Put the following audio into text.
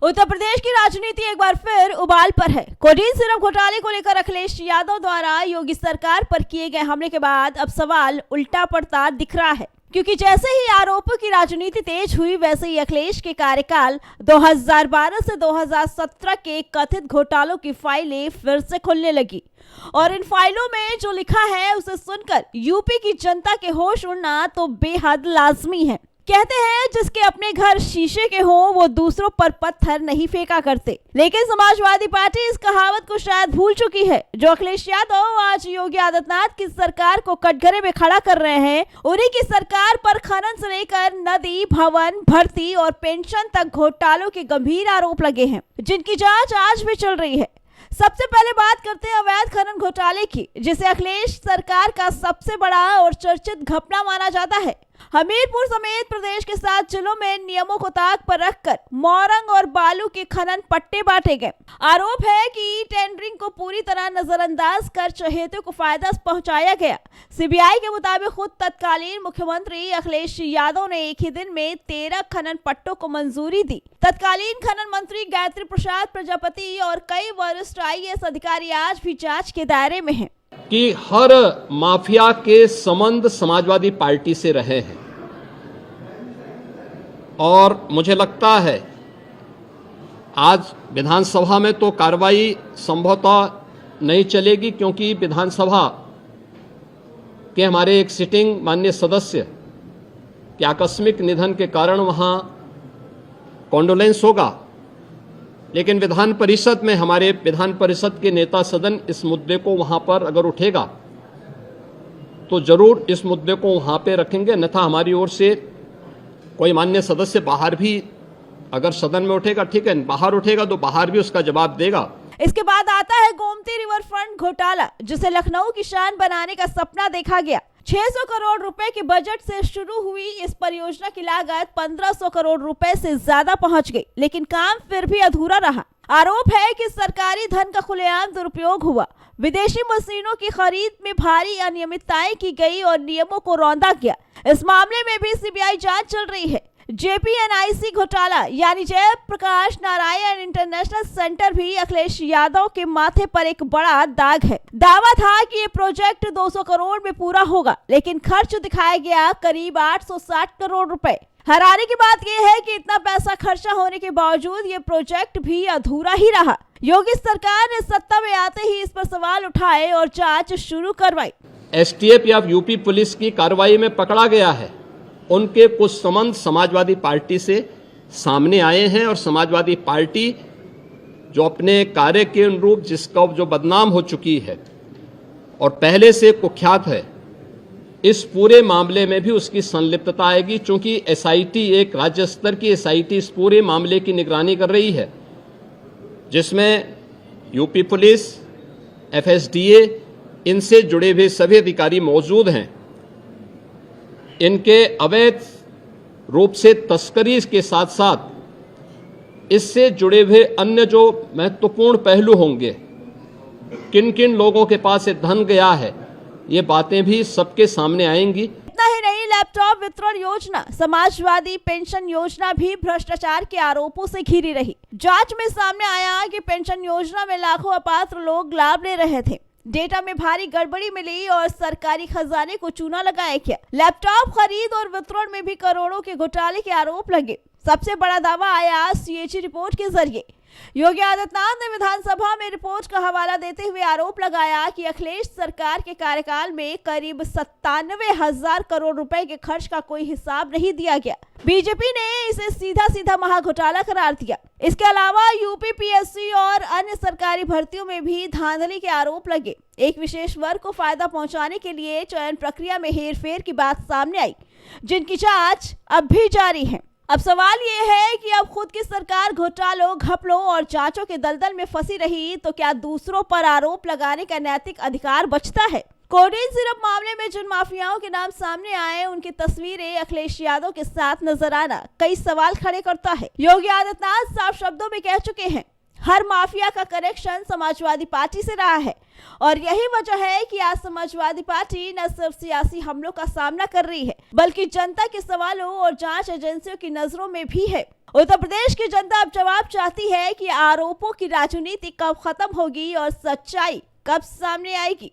उत्तर प्रदेश की राजनीति एक बार फिर उबाल पर है। कोडीन सिरप घोटाले को लेकर अखिलेश यादव द्वारा योगी सरकार पर किए गए हमले के बाद अब सवाल उल्टा पड़ता दिख रहा है, क्योंकि जैसे ही आरोपों की राजनीति तेज हुई वैसे ही अखिलेश के कार्यकाल 2012 से 2017 के कथित घोटालों की फाइलें फिर से खुलने लगी और इन फाइलों में जो लिखा है उसे सुनकर यूपी की जनता के होश उड़ना तो बेहद लाजमी है। कहते हैं जिसके अपने घर शीशे के हों वो दूसरों पर पत्थर नहीं फेंका करते, लेकिन समाजवादी पार्टी इस कहावत को शायद भूल चुकी है। जो अखिलेश यादव आज योगी आदित्यनाथ की सरकार को कटघरे में खड़ा कर रहे हैं, उन्हीं की सरकार पर खनन से लेकर नदी, भवन, भर्ती और पेंशन तक घोटालों के गंभीर आरोप लगे हैं, जिनकी जांच आज भी चल रही है। सबसे पहले बात करते हैं अवैध खनन घोटाले की, जिसे अखिलेश सरकार का सबसे बड़ा और चर्चित घपला माना जाता है। हमीरपुर समेत प्रदेश के 7 जिलों में नियमों को ताक पर रखकर मोरंग और बालू के खनन पट्टे बांटे गए। आरोप है कि टेंडरिंग को पूरी तरह नजरअंदाज कर चहेतों को फायदा पहुंचाया गया। सीबीआई के मुताबिक खुद तत्कालीन मुख्यमंत्री अखिलेश यादव ने एक ही दिन में 13 खनन पट्टों को मंजूरी दी। तत्कालीन खनन मंत्री गायत्री प्रसाद प्रजापति और कई वरिष्ठ IAS अधिकारी आज भी जांच के दायरे में हैं। कि हर माफिया के संबंध समाजवादी पार्टी से रहे हैं और मुझे लगता है आज विधानसभा में तो कार्रवाई संभवतः नहीं चलेगी, क्योंकि विधानसभा के हमारे एक सिटिंग माननीय सदस्य के आकस्मिक निधन के कारण वहां कॉन्डोलेंस होगा, लेकिन विधान परिषद में हमारे विधान परिषद के नेता सदन इस मुद्दे को वहां पर अगर उठेगा तो जरूर इस मुद्दे को वहां पे रखेंगे। अन्यथा हमारी ओर से कोई माननीय सदस्य बाहर भी अगर सदन में उठेगा ठीक है, बाहर उठेगा तो बाहर भी उसका जवाब देगा। इसके बाद आता है गोमती रिवर फ्रंट घोटाला, जिसे लखनऊ की शान बनाने का सपना देखा गया। 600 करोड़ रुपए के बजट से शुरू हुई इस परियोजना की लागत 1500 करोड़ रुपए से ज्यादा पहुंच गई, लेकिन काम फिर भी अधूरा रहा। आरोप है कि सरकारी धन का खुलेआम दुरुपयोग हुआ, विदेशी मशीनों की खरीद में भारी अनियमितताएं की गई और नियमों को रौंदा गया। इस मामले में भी सीबीआई जांच चल रही है। JPNIC घोटाला यानी जयप्रकाश नारायण इंटरनेशनल सेंटर भी अखिलेश यादव के माथे पर एक बड़ा दाग है। दावा था कि ये प्रोजेक्ट 200 करोड़ में पूरा होगा, लेकिन खर्च दिखाया गया करीब 860 करोड़ रुपए। हैरानी की बात यह है कि इतना पैसा खर्चा होने के बावजूद ये प्रोजेक्ट भी अधूरा ही रहा। योगी सरकार ने सत्ता में आते ही इस पर सवाल उठाए और जांच शुरू करवाई। STF या यूपी पुलिस की कार्रवाई में पकड़ा गया है, उनके कुछ संबंध समाजवादी पार्टी से सामने आए हैं और समाजवादी पार्टी जो अपने कार्य के अनुरूप जिसका जो बदनाम हो चुकी है और पहले से कुख्यात है, इस पूरे मामले में भी उसकी संलिप्तता आएगी। चूंकि SIT एक राज्य स्तर की SIT इस पूरे मामले की निगरानी कर रही है, जिसमें यूपी पुलिस, FSDA, इनसे जुड़े हुए सभी अधिकारी मौजूद हैं। इनके अवैध रूप से तस्करी के साथ साथ इससे जुड़े हुए अन्य जो महत्वपूर्ण पहलू होंगे, किन किन लोगों के पास ये धन गया है, ये बातें भी सबके सामने आएंगी। इतना ही नहीं, लैपटॉप वितरण योजना, समाजवादी पेंशन योजना भी भ्रष्टाचार के आरोपों से घिरी रही। जांच में सामने आया कि पेंशन योजना में लाखों अपात्र लोग लाभ ले रहे थे। डेटा में भारी गड़बड़ी मिली और सरकारी खजाने को चूना लगाया गया। लैपटॉप खरीद और वितरण में भी करोड़ों के घोटाले के आरोप लगे। सबसे बड़ा दावा आया CAG रिपोर्ट के जरिए। योगी आदित्यनाथ ने विधानसभा में रिपोर्ट का हवाला देते हुए आरोप लगाया कि अखिलेश सरकार के कार्यकाल में करीब 97,000 करोड़ रुपए के खर्च का कोई हिसाब नहीं दिया गया। बीजेपी ने इसे सीधा सीधा महाघोटाला करार दिया। इसके अलावा यूपी PSC और अन्य सरकारी भर्तियों में भी धांधली के आरोप लगे। एक विशेष वर्ग को फायदा पहुंचाने के लिए चयन प्रक्रिया में हेरफेर की बात सामने आई, जिनकी जांच अब भी जारी है। अब सवाल ये है कि अब खुद की सरकार घोटालों, घपलों और जांचों के दलदल में फंसी रही तो क्या दूसरों पर आरोप लगाने का नैतिक अधिकार बचता है? कोडीन सिरप मामले में जिन माफियाओं के नाम सामने आए, उनकी तस्वीरें अखिलेश यादव के साथ नजर आना कई सवाल खड़े करता है। योगी आदित्यनाथ साफ शब्दों में कह चुके हैं, हर माफिया का कनेक्शन समाजवादी पार्टी से रहा है और यही वजह है कि आज समाजवादी पार्टी न सिर्फ सियासी हमलों का सामना कर रही है बल्कि जनता के सवालों और जांच एजेंसियों की नजरों में भी है। उत्तर प्रदेश की जनता अब जवाब चाहती है कि आरोपों की राजनीति कब खत्म होगी और सच्चाई कब सामने आएगी।